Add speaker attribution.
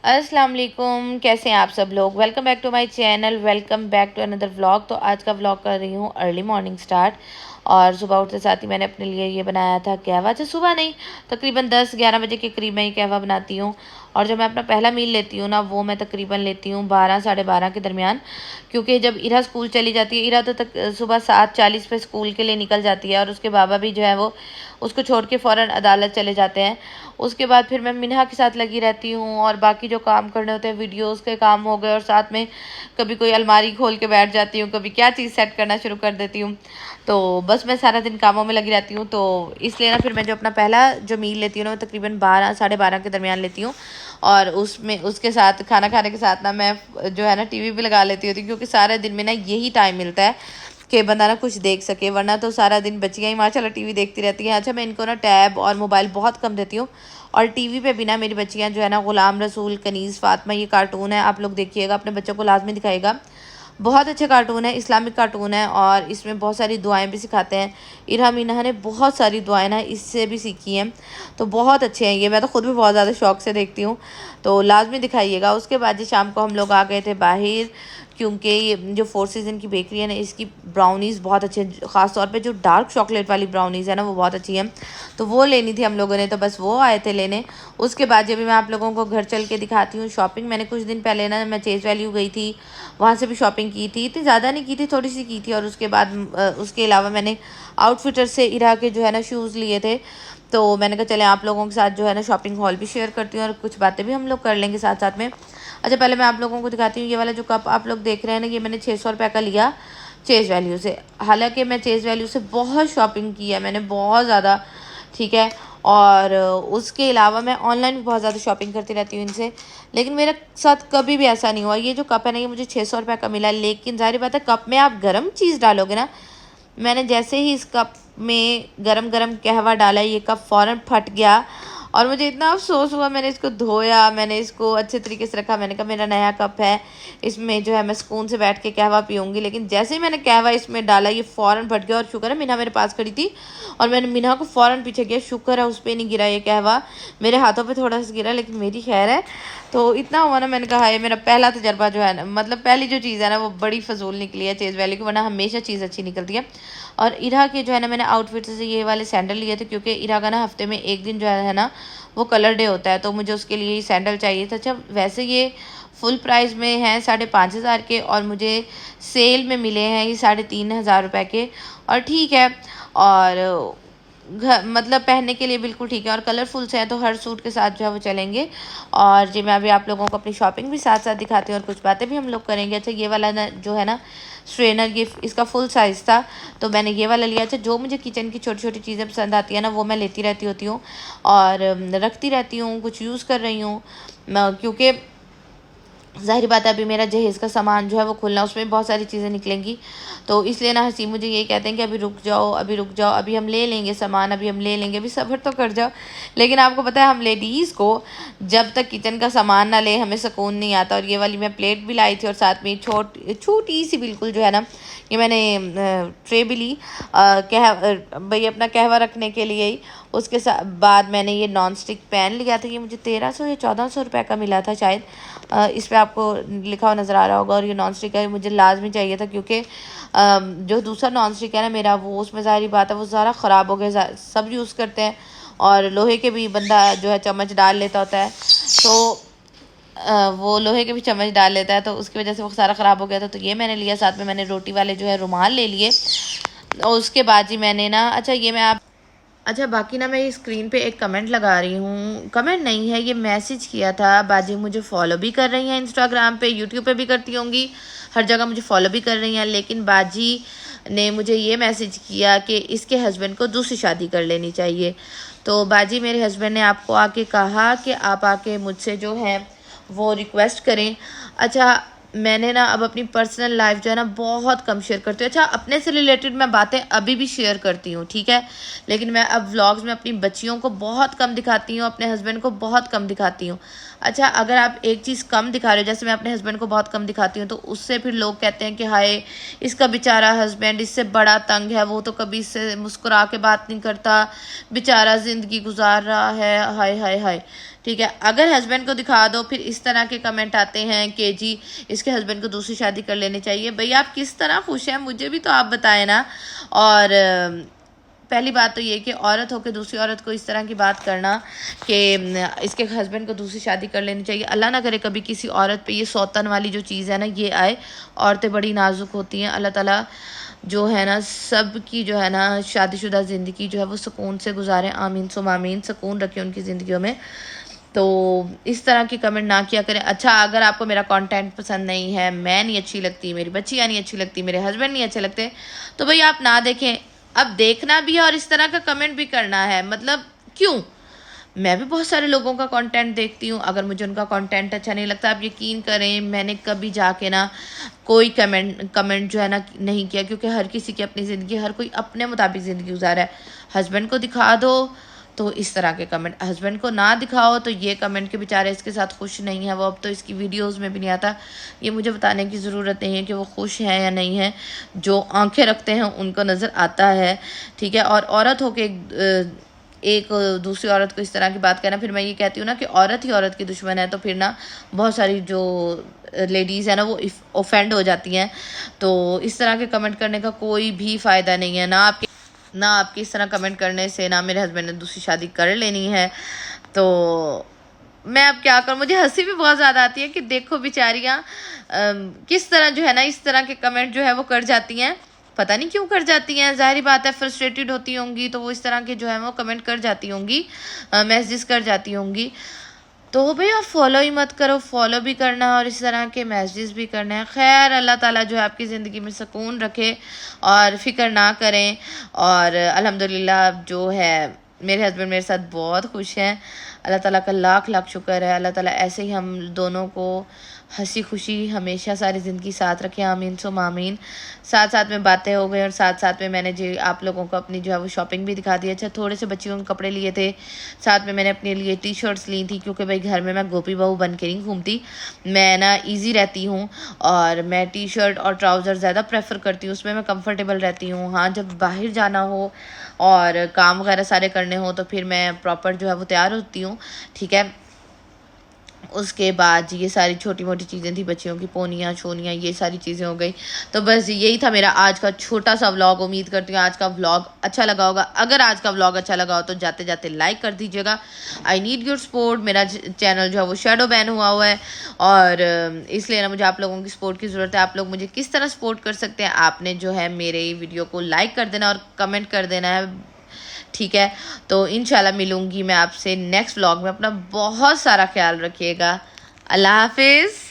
Speaker 1: अस्सलाम वालेकुम, कैसे हैं आप सब लोग। Welcome back to my channel, welcome back to another vlog. तो आज का व्लॉग कर रही हूँ अर्ली मॉर्निंग स्टार्ट। और सुबह उठते साथ ही मैंने अपने लिए ये बनाया था कहवा। अच्छा, सुबह नहीं, तकरीबन 10-11 बजे के करीब मैं ये कहवा बनाती हूँ। और जब मैं अपना पहला मील लेती हूँ ना, वो मैं तकरीबन लेती हूँ 12-12:30 के दरमियान। क्योंकि जब इरा स्कूल चली जाती है, इरा तो तक सुबह 7:40 पे स्कूल के लिए निकल जाती है और उसके बाबा भी जो है वो उसको छोड़ के फ़ौरन अदालत चले जाते हैं। उसके बाद फिर मैं मिन्हा के साथ लगी रहती हूँ और बाकी जो काम करने होते हैं, वीडियोस के काम हो गए, और साथ में कभी कोई अलमारी खोल के बैठ जाती हूँ, कभी क्या चीज़ सेट करना शुरू कर देती हूँ। तो बस मैं सारा दिन कामों में लगी रहती हूँ। तो इसलिए ना फिर मैं जो अपना पहला जो मील लेती हूँ ना, वो तकरीबन 12-12:30 के दरमियान लेती हूँ। और उसमें उसके साथ खाना खाने के साथ ना मैं जो है ना टीवी भी लगा लेती होती, क्योंकि सारे दिन में ना यही टाइम मिलता है कि बंदा ना कुछ देख सके, वरना तो सारा दिन बच्चियाँ ही माशाल्लाह टीवी देखती रहती हैं। अच्छा, मैं इनको ना टैब और मोबाइल बहुत कम देती हूँ। और टीवी पे भी ना मेरी बच्चियाँ जो है ना गुलाम रसूल, कनीज़, फातिमा, ये कार्टून है, आप लोग देखिएगा, अपने बच्चों को लाजमी दिखाइएगा। बहुत अच्छे कार्टून है, इस्लामिक कार्टून है, और इसमें बहुत सारी दुआएं भी सिखाते हैं। इरहम मीना ने बहुत सारी दुआएं ना इससे भी सीखी हैं, तो बहुत अच्छे हैं ये। मैं तो खुद भी बहुत ज़्यादा शौक से देखती हूँ, तो लाजमी दिखाइएगा। उसके बाद जी शाम को हम लोग आ गए थे बाहर, क्योंकि ये जो फोर सीज़न की बेकरी है ना, इसकी ब्राउनीज़ बहुत अच्छे हैं। ख़ास तौर पे जो डार्क चॉकलेट वाली ब्राउनीज़ है ना, वो बहुत अच्छी हैं। तो वो लेनी थी हम लोगों ने, तो बस वो आए थे लेने। उसके बाद जब भी मैं आप लोगों को घर चल के दिखाती हूँ शॉपिंग। मैंने कुछ दिन पहले ना मैं चेज़ वैल्यू गई थी, वहाँ से भी शॉपिंग की थी। इतनी ज़्यादा नहीं की थी, थोड़ी सी की थी। और उसके बाद उसके अलावा मैंने आउटफिटर से इरा के जो है ना शूज़ लिए थे। तो मैंने कहा चले आप लोगों के साथ जो है ना शॉपिंग हॉल भी शेयर करती हूँ, और कुछ बातें भी हम लोग कर लेंगे साथ साथ में। अच्छा, पहले मैं आप लोगों को दिखाती हूँ। ये वाला जो कप आप लोग देख रहे हैं ना, ये मैंने 600 रुपये का लिया चेज़ वैल्यू से। हालांकि मैं चेज़ वैल्यू से बहुत शॉपिंग की है मैंने, बहुत ज़्यादा, ठीक है। और उसके अलावा मैं ऑनलाइन भी बहुत ज़्यादा शॉपिंग करती रहती हूँ इनसे, लेकिन मेरे साथ कभी भी ऐसा नहीं हुआ। ये जो कप है ना, ये मुझे 600 रुपये का मिला, लेकिन जाहिर बात है कप में आप गर्म चीज़ डालोगे ना। मैंने जैसे ही इस कप में गरम गरम कहवा डाला, ये कप फ़ौरन फट गया। और मुझे इतना अफसोस हुआ, मैंने इसको धोया, मैंने इसको अच्छे तरीके से रखा। मैंने कहा मेरा नया कप है, इसमें जो है मैं सुकून से बैठ के कहवा पीऊँगी। लेकिन जैसे ही मैंने कहवा इसमें डाला, ये फ़ौरन फट गया। और शुक्र है मिन्हा मेरे पास खड़ी थी, और मैंने मिन्हा को फ़ौरन पीछे किया। शुक्र है उस पर नहीं गिरा ये कहवा, मेरे हाथों पर थोड़ा सा गिरा, लेकिन मेरी खैर है। तो इतना हुआ ना, मैंने कहा ये मेरा पहला तजर्बा जो है ना, मतलब पहली जो चीज़ है ना, वो बड़ी फजूल निकली है चेज़ वैल्यू की, वरना हमेशा चीज़ अच्छी निकलती है। और इरा के जो है ना, मैंने आउटफिट से ये वाले सैंडल लिए थे, क्योंकि इरा का ना हफ्ते में एक दिन जो है ना वो कलर डे होता है, तो मुझे उसके लिए सैंडल चाहिए था। अच्छा, वैसे ये फुल प्राइस में हैं 5,500 के, और मुझे सेल में मिले हैं ये 3,500 रुपये के। और ठीक है, और घर मतलब पहनने के लिए बिल्कुल ठीक है, और कलरफुल से हैं, तो हर सूट के साथ जो है वो चलेंगे। और जी मैं अभी आप लोगों को अपनी शॉपिंग भी साथ साथ दिखाती हूँ, और कुछ बातें भी हम लोग करेंगे। अच्छा, ये वाला ना जो है ना स्ट्रेनर, ये इसका फुल साइज़ था, तो मैंने ये वाला लिया। अच्छा, जो मुझे किचन की छोटी छोटी चीज़ें पसंद आती है ना, वो मैं लेती रहती होती हूँ और रखती रहती हूँ, कुछ यूज़ कर रही हूँ। क्योंकि ज़ाहिर बात है अभी मेरा जहेज़ का सामान जो है वो खुलना, उसमें बहुत सारी चीज़ें निकलेंगी। तो इसलिए ना हसी मुझे यही कहते हैं कि अभी रुक जाओ, अभी रुक जाओ, अभी हम ले लेंगे सामान, अभी हम ले लेंगे, अभी सब्र तो कर जाओ। लेकिन आपको पता है हम लेडीज़ को जब तक किचन का सामान ना ले, हमें सुकून नहीं आता। और ये वाली मैं प्लेट भी लाई थी, और साथ में छोटी सी बिल्कुल जो है ना, ये मैंने ट्रे भी ली भाई अपना कहवा रखने के लिए ही। उसके साथ बाद मैंने ये नॉन स्टिक पैन लिया था, ये मुझे 1300 या 1400 रुपये का मिला था शायद। इस पर आपको लिखा हुआ नज़र आ रहा होगा। और ये नॉन स्टिक है, मुझे लाजमी चाहिए था, क्योंकि जो दूसरा नॉन स्टिक है ना मेरा, वो उसमें ज़ाहिर बात है वो ज़्यादा ख़राब हो गया, सब यूज़ करते हैं, और लोहे के भी बंदा जो है चम्मच डाल लेता होता है, तो वो लोहे के भी चम्मच डाल लेता है, तो उसकी वजह से वो सारा ख़राब हो गया था। तो ये मैंने लिया, साथ में मैंने रोटी वाले जो है रुमाल ले लिए। और उसके बाद ही मैंने ना, अच्छा ये मैं आप अच्छा बाकी ना मैं ये स्क्रीन पे एक कमेंट लगा रही हूँ, कमेंट नहीं है, ये मैसेज किया था। बाजी मुझे फॉलो भी कर रही हैं इंस्टाग्राम पे, यूट्यूब पे भी करती होंगी, हर जगह मुझे फॉलो भी कर रही हैं। लेकिन बाजी ने मुझे ये मैसेज किया कि इसके हस्बैंड को दूसरी शादी कर लेनी चाहिए। तो बाजी मेरे हस्बैंड ने आपको आके कहा कि आप आके मुझसे जो है वो रिक्वेस्ट करें। अच्छा, मैंने ना अब अपनी पर्सनल लाइफ जो है ना बहुत कम शेयर करती हूँ। अच्छा, अपने से रिलेटेड मैं बातें अभी भी शेयर करती हूँ, ठीक है, लेकिन मैं अब व्लॉग्स में अपनी बच्चियों को बहुत कम दिखाती हूँ, अपने हस्बैंड को बहुत कम दिखाती हूँ। अच्छा, अगर आप एक चीज़ कम दिखा रहे हो, जैसे मैं अपने हस्बैंड को बहुत कम दिखाती हूँ, तो उससे फिर लोग कहते हैं कि हाय इसका बेचारा हस्बैंड इससे बड़ा तंग है, वो तो कभी इससे मुस्कुरा के बात नहीं करता, बेचारा ज़िंदगी गुजार रहा है, हाय हाय हाय। ठीक है, अगर हस्बैंड को दिखा दो फिर इस तरह के कमेंट आते हैं कि जी इसके हस्बैंड को दूसरी शादी कर लेनी चाहिए। भाई आप किस तरह खुश हैं मुझे भी तो आप बताएं ना। और पहली बात तो ये कि औरत होकर दूसरी औरत को इस तरह की बात करना कि इसके हस्बैंड को दूसरी शादी कर लेनी चाहिए, अल्लाह ना करे कभी किसी औरत पे ये सौतन वाली जो चीज़ है ना ये आए। औरतें बड़ी नाजुक होती हैं, अल्लाह ताला जो है ना सब की जो है ना शादीशुदा ज़िंदगी जो है वो सुकून से गुजारें, आमीन सुम आमीन, सुकून रखें उनकी ज़िंदगियों में। तो इस तरह की कमेंट ना किया करें। अच्छा, अगर आपको मेरा कंटेंट पसंद नहीं है, मैं नहीं अच्छी लगती, मेरी बच्चियाँ नहीं अच्छी लगती, मेरे हस्बैंड नहीं अच्छे लगते, तो भाई आप ना देखें। अब देखना भी है और इस तरह का कमेंट भी करना है, मतलब क्यों? मैं भी बहुत सारे लोगों का कंटेंट देखती हूँ, अगर मुझे उनका कंटेंट अच्छा नहीं लगता, आप यकीन करें मैंने कभी जाके ना कोई कमेंट जो है ना नहीं किया, क्योंकि हर किसी की अपनी ज़िंदगी, हर कोई अपने मुताबिक ज़िंदगी गुजारा है। हस्बैंड को दिखा दो तो इस तरह के कमेंट, हस्बैंड को ना दिखाओ तो ये कमेंट के बेचारे इसके साथ खुश नहीं है वो, अब तो इसकी वीडियोस में भी नहीं आता। ये मुझे बताने की ज़रूरत नहीं है कि वो खुश है या नहीं है, जो आंखें रखते हैं उनको नज़र आता है। ठीक है, और औरत होके एक दूसरी औरत को इस तरह की बात करना, फिर मैं ये कहती हूँ ना कि औरत ही औरत की दुश्मन है, तो फिर ना बहुत सारी जो लेडीज़ है ना वो ऑफेंड हो जाती हैं। तो इस तरह के कमेंट करने का कोई भी फ़ायदा नहीं है, ना आपकी इस तरह कमेंट करने से ना मेरे हस्बैंड ने दूसरी शादी कर लेनी है। तो मैं अब क्या करूँ, मुझे हंसी भी बहुत ज़्यादा आती है कि देखो बेचारियाँ किस तरह जो है ना इस तरह के कमेंट जो है वो कर जाती हैं। पता नहीं क्यों कर जाती हैं, ज़ाहिर बात है फ्रस्ट्रेटेड होती होंगी तो वो इस तरह के जो है वो कमेंट कर जाती होंगी, मैसेजेस कर जाती होंगी। तो भाई आप फॉलो ही मत करो, फॉलो भी करना और इस तरह के मैसेजेस भी करने हैं। खैर अल्लाह ताला जो है आपकी ज़िंदगी में सुकून रखे और फ़िक्र ना करें। और अल्हम्दुलिल्लाह जो है मेरे हस्बैंड मेरे साथ बहुत खुश हैं, अल्लाह ताला का लाख लाख शुक्र है। अल्लाह ताला ऐसे ही हम दोनों को हंसी खुशी हमेशा सारी ज़िंदगी साथ रखें, आमीन सुम आमीन। साथ साथ में बातें हो गई और साथ साथ में मैंने जो आप लोगों को अपनी जो है वो शॉपिंग भी दिखा दी। अच्छा, थोड़े से बच्चियों के कपड़े लिए थे, साथ में मैंने अपने लिए टी शर्ट्स ली थी, क्योंकि भाई घर में मैं गोपी बहू बन के नहीं घूमती, मैं ना ईजी रहती हूँ और मैं टी शर्ट और ट्राउज़र ज़्यादा प्रेफर करती हूँ, उसमें मैं कंफर्टेबल रहती हूँ। हाँ, जब बाहर जाना हो और काम वगैरह सारे करने हो तो फिर मैं प्रॉपर जो है वो तैयार होती हूँ। ठीक है, उसके बाद ये सारी छोटी मोटी चीज़ें थी, बच्चियों की पोनियाँ छोनियाँ ये सारी चीज़ें हो गई। तो बस यही था मेरा आज का छोटा सा व्लॉग। उम्मीद करती हूँ आज का व्लॉग अच्छा लगा होगा। अगर आज का व्लॉग अच्छा लगा हो तो जाते जाते लाइक कर दीजिएगा। I need your support. मेरा चैनल जो है वो शेडो बैन हुआ है और इसलिए ना मुझे आप लोगों की सपोर्ट की ज़रूरत है। आप लोग मुझे किस तरह सपोर्ट कर सकते हैं, आपने जो है मेरे वीडियो को लाइक कर देना और कमेंट कर देना है। ठीक है, तो इंशाल्लाह मिलूंगी मैं आपसे नेक्स्ट व्लॉग में। अपना बहुत सारा ख्याल रखिएगा। अल्लाह हाफिज़।